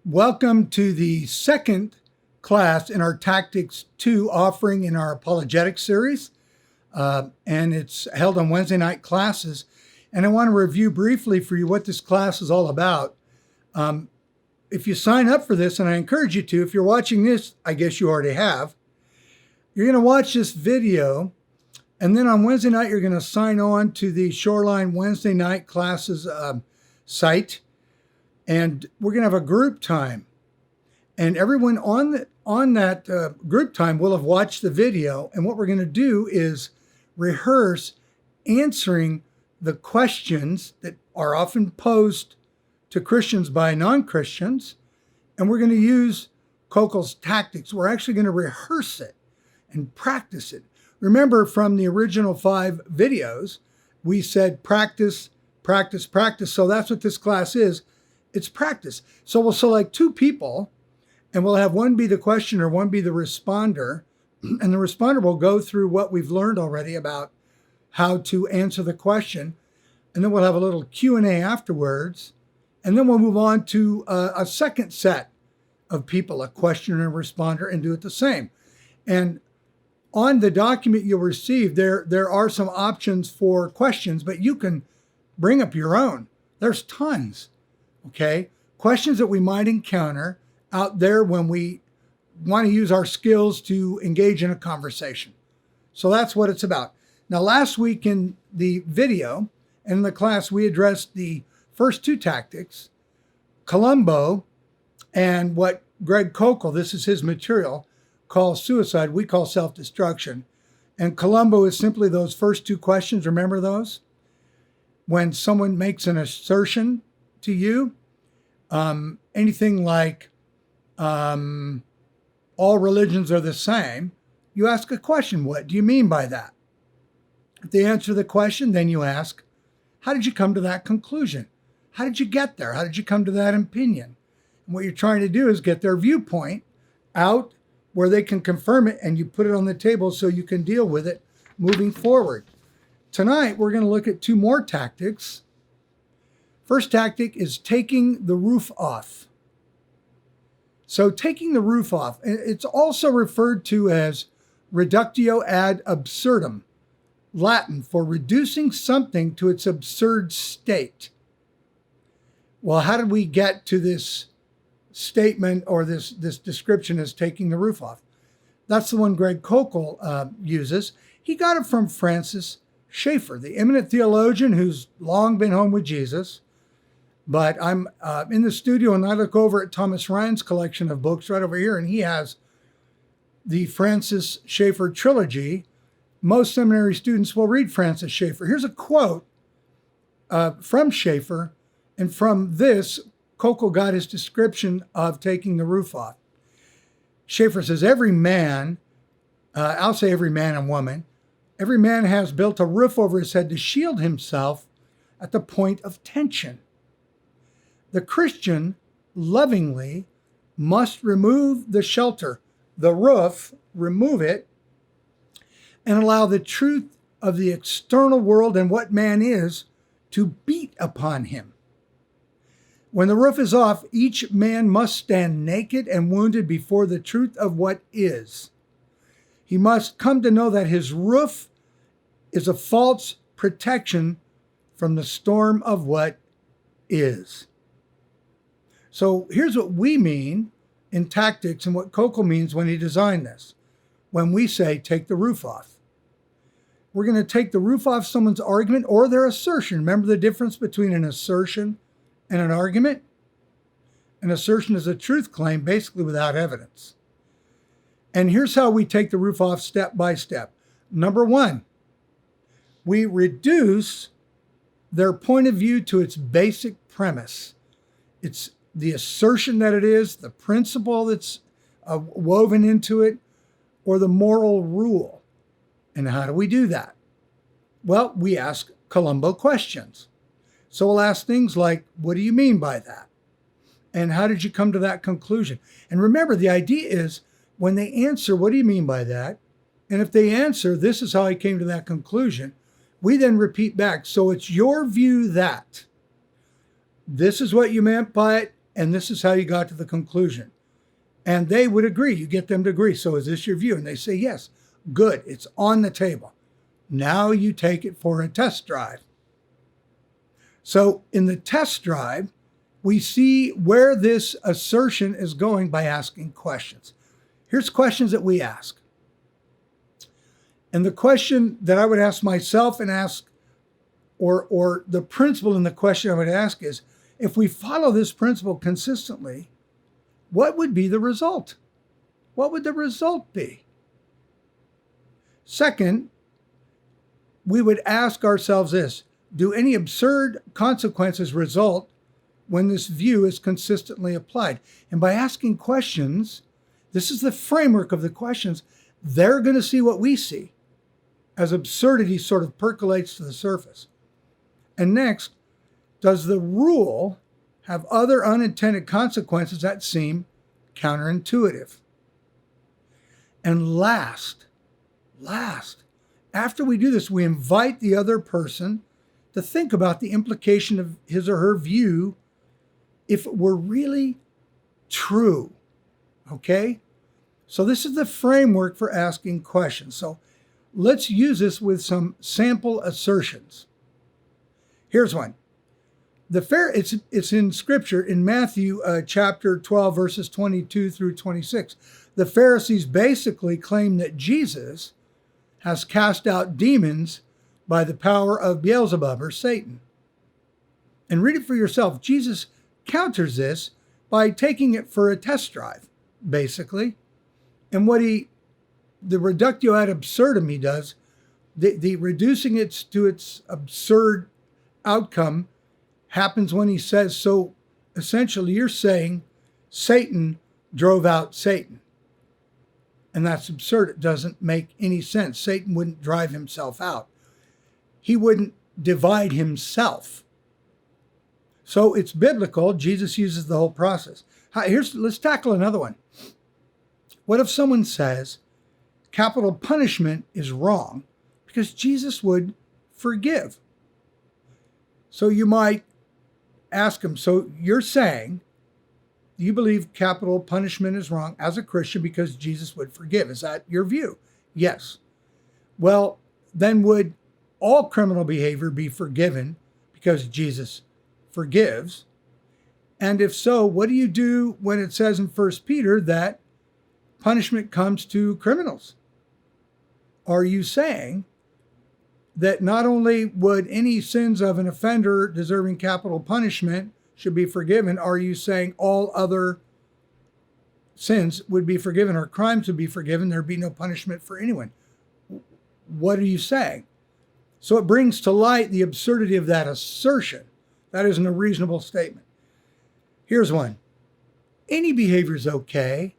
Welcome to the second class in our Tactics 2 offering in our Apologetics series. And it's held on Wednesday night classes. And I want to review briefly for you what this class is all about. If you sign up for this, and I encourage you to, if you're watching this, I guess you already have, you're going to watch this video. And then on Wednesday night, you're going to sign on to the Shoreline Wednesday night classes site. And we're going to have a group time. And everyone on that group time will have watched the video. And what we're going to do is rehearse answering the questions that are often posed to Christians by non-Christians. And we're going to use Kokel's tactics. We're actually going to rehearse it and practice it. Remember, from the original 5 videos, we said practice, practice, practice. So that's what this class is. It's practice. So we'll select 2 people, and we'll have one be the questioner, one be the responder. And the responder will go through what we've learned already about how to answer the question. And then we'll have a little Q&A afterwards. And then we'll move on to a second set of people, a questioner and a responder, and do it the same. And on the document you'll receive, there are some options for questions, but you can bring up your own. There's tons. Okay, questions that we might encounter out there when we want to use our skills to engage in a conversation. So that's what it's about. Now, last week in the video and in the class, we addressed the first 2 tactics, Columbo, and what Greg Kokel, this is his material, calls suicide. We call self-destruction. And Columbo is simply those first 2 questions. Remember those? When someone makes an assertion to you, anything like all religions are the same, you ask a question. What do you mean by that? If they answer the question, then you ask, how did you come to that conclusion? How did you get there? How did you come to that opinion? And what you're trying to do is get their viewpoint out where they can confirm it, and you put it on the table so you can deal with it moving forward. Tonight, we're going to look at 2 more tactics. First tactic is taking the roof off. So taking the roof off, it's also referred to as reductio ad absurdum, Latin for reducing something to its absurd state. Well, how did we get to this statement or this description as taking the roof off? That's the one Greg Kokel uses. He got it from Francis Schaeffer, the eminent theologian who's long been home with Jesus. But I'm in the studio and I look over at Thomas Ryan's collection of books right over here, and he has the Francis Schaeffer trilogy. Most seminary students will read Francis Schaeffer. Here's a quote from Schaeffer, and from this, Kokel got his description of taking the roof off. Schaeffer says, every man, I'll say every man and woman, every man has built a roof over his head to shield himself at the point of tension. The Christian lovingly must remove the shelter, the roof, remove it, and allow the truth of the external world and what man is to beat upon him. When the roof is off, each man must stand naked and wounded before the truth of what is. He must come to know that his roof is a false protection from the storm of what is. So here's what we mean in tactics and what Kokel means when he designed this. When we say take the roof off, we're going to take the roof off someone's argument or their assertion. Remember the difference between an assertion and an argument? An assertion is a truth claim, basically without evidence. And here's how we take the roof off step by step. Number 1, we reduce their point of view to its basic premise. It's the assertion that it is, the principle that's woven into it, or the moral rule. And how do we do that? Well, we ask Columbo questions. So we'll ask things like, what do you mean by that? And how did you come to that conclusion? And remember, the idea is when they answer, what do you mean by that? And if they answer, this is how I came to that conclusion, we then repeat back. So it's your view that this is what you meant by it. and this is how you got to the conclusion. And they would agree. You get them to agree. So is this your view? And they say, yes. Good. It's on the table. Now you take it for a test drive. So in the test drive, we see where this assertion is going by asking questions. Here's questions that we ask. And the question that I would ask myself and ask, or the principle in the question I would ask is, if we follow this principle consistently, what would be the result? What would the result be? Second, we would ask ourselves this: do any absurd consequences result when this view is consistently applied? And by asking questions, this is the framework of the questions, they're going to see what we see as absurdity sort of percolates to the surface. And next, does the rule have other unintended consequences that seem counterintuitive? And last, after we do this, we invite the other person to think about the implication of his or her view if it were really true. Okay? So this is the framework for asking questions. So let's use this with some sample assertions. Here's one. It's in Scripture in Matthew chapter 12, verses 22 through 26. The Pharisees basically claim that Jesus has cast out demons by the power of Beelzebub, or Satan. And read it for yourself. Jesus counters this by taking it for a test drive, basically. And the reductio ad absurdum he does, the reducing it to its absurd outcome happens when he says, so essentially you're saying Satan drove out Satan. And that's absurd. It doesn't make any sense. Satan wouldn't drive himself out. He wouldn't divide himself. So it's biblical. Jesus uses the whole process. Let's tackle another one. What if someone says capital punishment is wrong because Jesus would forgive? So you might ask him, so you're saying you believe capital punishment is wrong as a Christian because Jesus would forgive. Is that your view? Yes. Well, then would all criminal behavior be forgiven because Jesus forgives? And if so, what do you do when it says in 1 Peter that punishment comes to criminals? Are you saying that not only would any sins of an offender deserving capital punishment should be forgiven, are you saying all other sins would be forgiven or crimes would be forgiven? There'd be no punishment for anyone. What are you saying? So it brings to light the absurdity of that assertion. That isn't a reasonable statement. Here's one. Any behavior is okay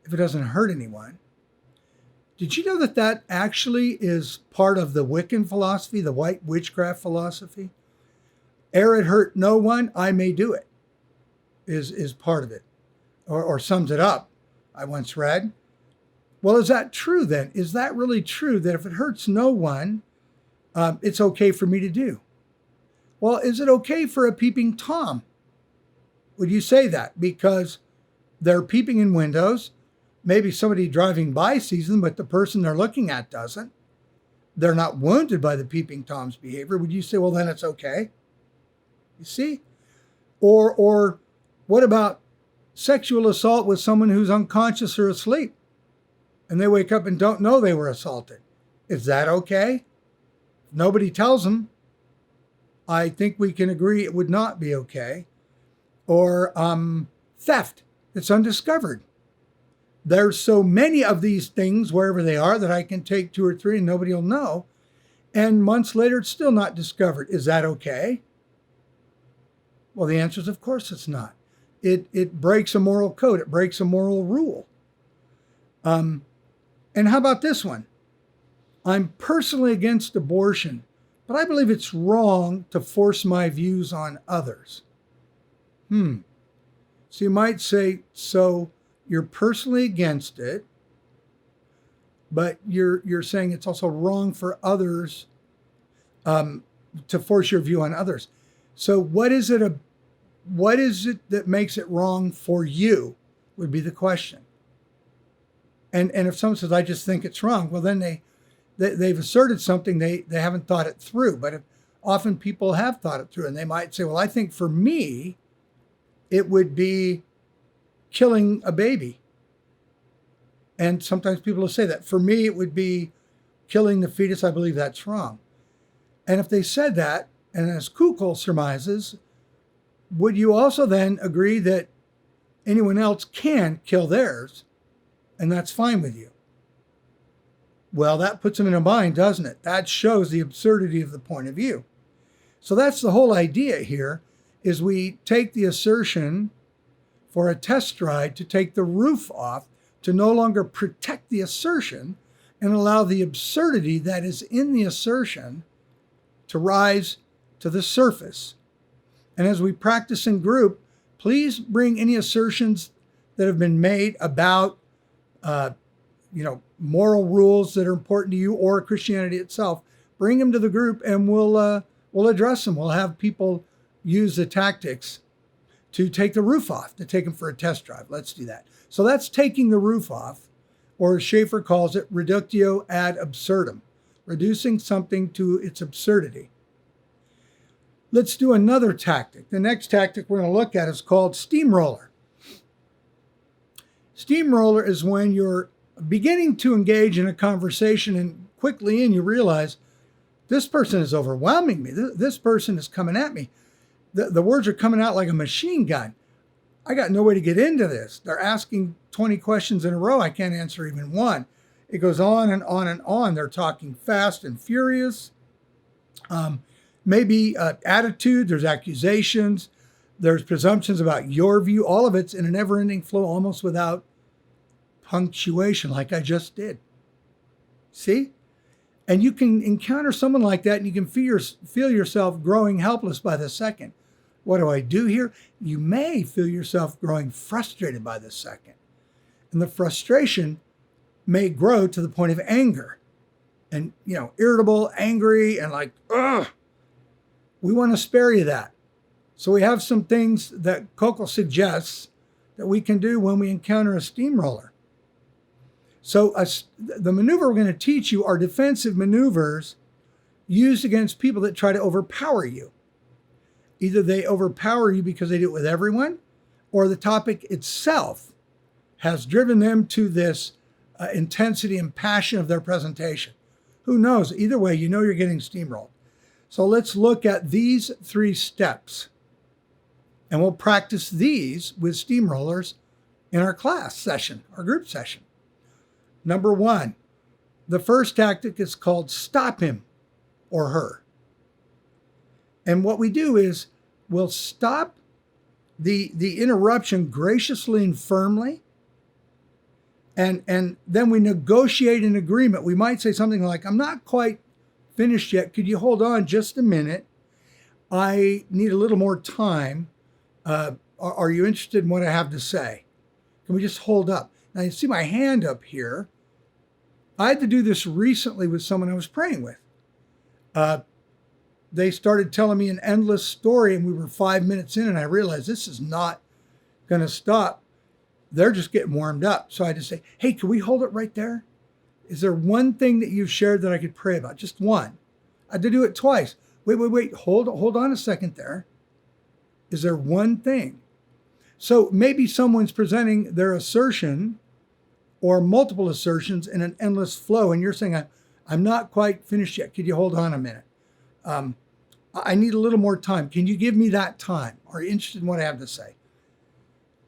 if it doesn't hurt anyone. Did you know that actually is part of the Wiccan philosophy, the white witchcraft philosophy? Ere it hurt no one, I may do it, is part of it, or sums it up, I once read. Well, is that true then? Is that really true that if it hurts no one, it's okay for me to do? Well, is it okay for a peeping Tom? Would you say that? Because they're peeping in windows, maybe somebody driving by sees them, but the person they're looking at doesn't. They're not wounded by the peeping Tom's behavior. Would you say, well, then it's okay? You see? Or what about sexual assault with someone who's unconscious or asleep and they wake up and don't know they were assaulted? Is that okay? If nobody tells them, I think we can agree it would not be okay. Or theft that's undiscovered. There's so many of these things wherever they are that I can take 2 or 3 and nobody will know. And months later, it's still not discovered. Is that okay? Well, the answer is, of course it's not. It breaks a moral code. It breaks a moral rule. And how about this one? I'm personally against abortion, but I believe it's wrong to force my views on others. So you might say, so you're personally against it, but you're saying it's also wrong for others to force your view on others. So what is it what is it that makes it wrong for you would be the question. And if someone says, I just think it's wrong, well, then they've asserted something they haven't thought it through. But often people have thought it through, and they might say, well, I think for me, it would be killing a baby. And sometimes people will say that. For me, it would be killing the fetus. I believe that's wrong. And if they said that, and as Kukul surmises, would you also then agree that anyone else can kill theirs, and that's fine with you? Well, that puts them in a bind, doesn't it? That shows the absurdity of the point of view. So that's the whole idea here, is we take the assertion for a test ride to take the roof off, to no longer protect the assertion and allow the absurdity that is in the assertion to rise to the surface. And as we practice in group, please bring any assertions that have been made about, moral rules that are important to you or Christianity itself. Bring them to the group, and we'll address them. We'll have people use the tactics to take the roof off, to take them for a test drive. Let's do that. So that's taking the roof off, or as Schaeffer calls it, reductio ad absurdum, reducing something to its absurdity. Let's do another tactic. The next tactic we're going to look at is called steamroller. Steamroller is when you're beginning to engage in a conversation, and quickly you realize this person is overwhelming me. This person is coming at me. The words are coming out like a machine gun. I got no way to get into this. They're asking 20 questions in a row. I can't answer even one. It goes on and on and on. They're talking fast and furious. Maybe attitude, there's accusations, there's presumptions about your view. All of it's in a never-ending flow, almost without punctuation, like I just did. See? And you can encounter someone like that, and you can feel yourself growing helpless by the second. What do I do here? You may feel yourself growing frustrated by the second. And the frustration may grow to the point of anger. And, irritable, angry, and like, ugh. We want to spare you that. So we have some things that Kukul suggests that we can do when we encounter a steamroller. So the maneuver we're going to teach you are defensive maneuvers used against people that try to overpower you. Either they overpower you because they do it with everyone, or the topic itself has driven them to this intensity and passion of their presentation. Who knows? Either way, you're getting steamrolled. So let's look at these 3 steps. And we'll practice these with steamrollers in our class session, our group session. Number 1, the first tactic is called stop him or her. And what we do is we'll stop the interruption graciously and firmly. And then we negotiate an agreement. We might say something like, I'm not quite finished yet. Could you hold on just a minute? I need a little more time. Are you interested in what I have to say? Can we just hold up? Now you see my hand up here. I had to do this recently with someone I was praying with. They started telling me an endless story, and we were 5 minutes in, and I realized this is not going to stop. They're just getting warmed up. So I just say, hey, can we hold it right there? Is there one thing that you've shared that I could pray about? Just one. I had to do it twice. Wait. Hold on a second there. Is there one thing? So maybe someone's presenting their assertion or multiple assertions in an endless flow, and you're saying, I'm not quite finished yet. Could you hold on a minute? I need a little more time. Can you give me that time? Are you interested in what I have to say?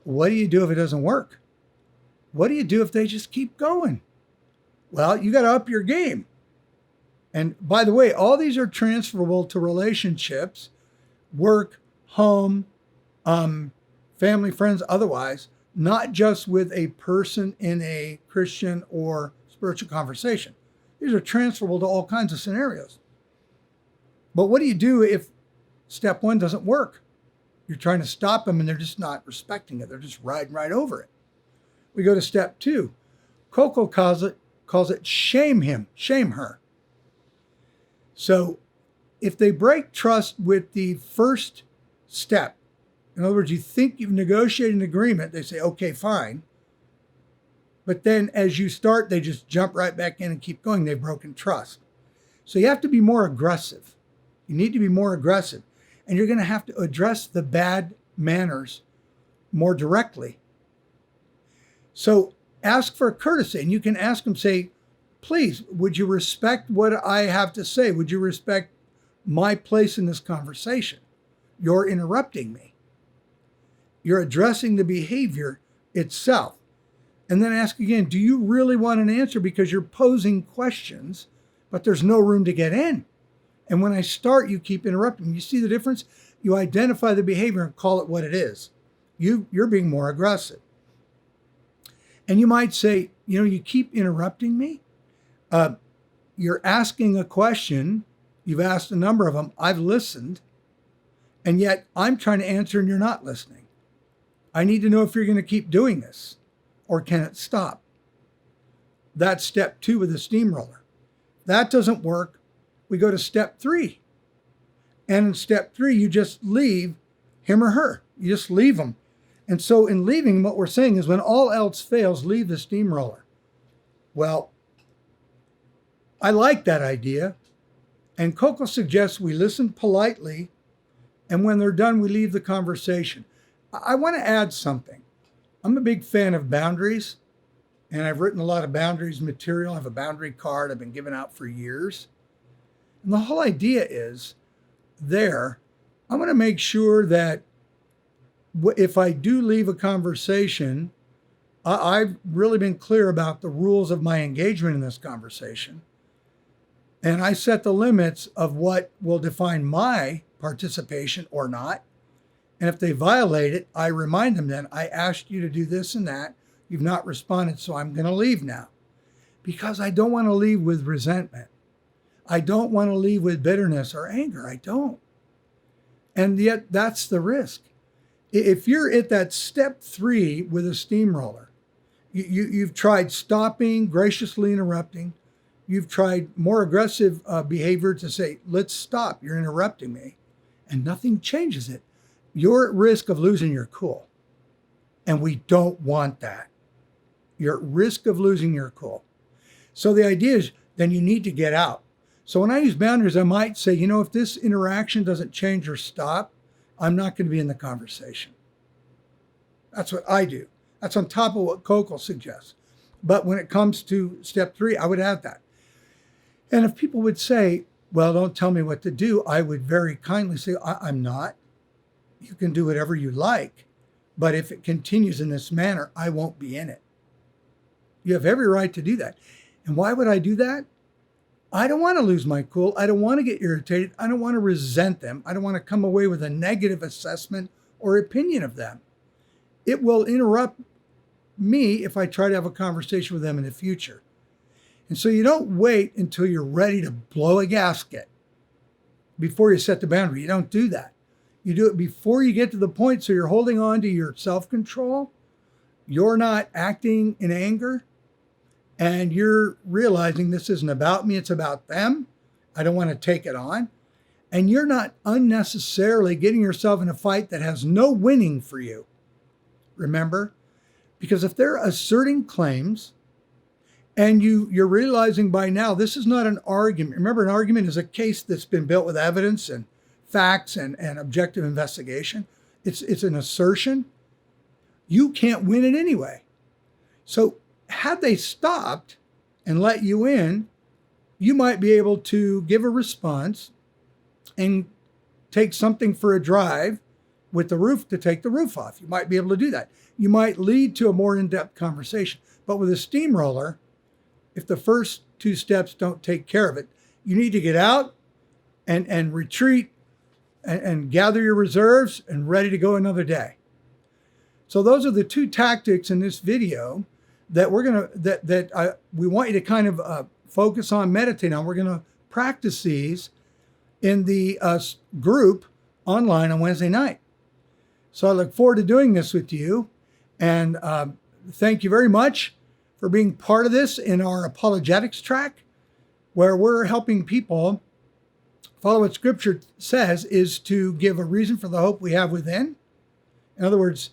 What do you do if it doesn't work? What do you do if they just keep going? Well, you got to up your game. And by the way, all these are transferable to relationships, work, home, family, friends, otherwise, not just with a person in a Christian or spiritual conversation. These are transferable to all kinds of scenarios. But what do you do if step 1 doesn't work? You're trying to stop them and they're just not respecting it. They're just riding right over it. We go to step 2. Kukul calls it shame him, shame her. So if they break trust with the first step, In other words, you think you've negotiated an agreement. They say, okay, fine. But then as you start, they just jump right back in and keep going. They've broken trust. So you have to be more aggressive. You need to be more aggressive. And you're going to have to address the bad manners more directly. So ask for courtesy. And you can ask them, say, please, would you respect what I have to say? Would you respect my place in this conversation? You're interrupting me. You're addressing the behavior itself. And then ask again, do you really want an answer? Because you're posing questions, but there's no room to get in. And when I start, you keep interrupting. You see the difference? You identify the behavior and call it what it is. You're being more aggressive. And you might say, you keep interrupting me. You're asking a question. You've asked a number of them. I've listened. And yet I'm trying to answer and you're not listening. I need to know if you're going to keep doing this or can it stop? That's step 2 with the steamroller. That doesn't work. We go to step 3. And in step 3, you just leave him or her. You just leave them. And so in leaving, what we're saying is when all else fails, leave the steamroller. Well, I like that idea. And Coco suggests we listen politely. And when they're done, we leave the conversation. I want to add something. I'm a big fan of boundaries. And I've written a lot of boundaries material. I have a boundary card I've been giving out for years. And the whole idea is I'm going to make sure that if I do leave a conversation, I've really been clear about the rules of my engagement in this conversation. And I set the limits of what will define my participation or not. And if they violate it, I remind them then, I asked you to do this and that. You've not responded, so I'm going to leave now. Because I don't want to leave with resentment. I don't want to leave with bitterness or anger. I don't. And yet that's the risk. If you're at that step 3 with a steamroller, you've tried stopping, graciously interrupting. You've tried more aggressive behavior to say, let's stop, you're interrupting me. And nothing changes it. You're at risk of losing your cool. And we don't want that. You're at risk of losing your cool. So the idea is then you need to get out. So when I use boundaries, I might say, if this interaction doesn't change or stop, I'm not going to be in the conversation. That's what I do. That's on top of what Coco suggests. But when it comes to step 3, I would add that. And if people would say, well, don't tell me what to do, I would very kindly say, I'm not. You can do whatever you like. But if it continues in this manner, I won't be in it. You have every right to do that. And why would I do that? I don't want to lose my cool. I don't want to get irritated. I don't want to resent them. I don't want to come away with a negative assessment or opinion of them. It will interrupt me if I try to have a conversation with them in the future. And so you don't wait until you're ready to blow a gasket before you set the boundary. You don't do that. You do it before you get to the point so you're holding on to your self-control. You're not acting in anger. And you're realizing this isn't about me, it's about them. I don't want to take it on. And you're not unnecessarily getting yourself in a fight that has no winning for you. Remember? Because if they're asserting claims and you're realizing by now this is not an argument. Remember, an argument is a case that's been built with evidence and facts and objective investigation. It's an assertion. You can't win it anyway. So had they stopped and let you in, you might be able to give a response and take something for a drive with the roof to take the roof off. You might be able to do that. You might lead to a more in-depth conversation. But with a steamroller, if the first 2 steps don't take care of it, you need to get out and retreat and gather your reserves and ready to go another day. So those are the 2 tactics in this video that we want you to kind of focus on, meditate on. We're going to practice these in the group online on Wednesday night. So I look forward to doing this with you. And thank you very much for being part of this in our apologetics track, where we're helping people follow what Scripture says is to give a reason for the hope we have within, In other words,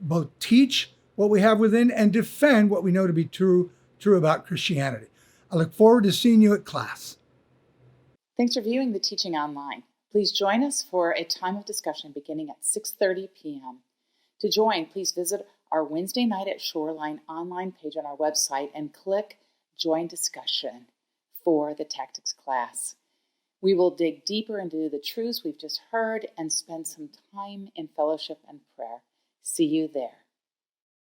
both teach what we have within and defend what we know to be true about Christianity. I look forward to seeing you at class. Thanks for viewing the teaching online. Please join us for a time of discussion beginning at 6:30 p.m. To join, please visit our Wednesday night at Shoreline online page on our website and click Join Discussion for the tactics class. We will dig deeper into the truths we've just heard and spend some time in fellowship and prayer. See you there.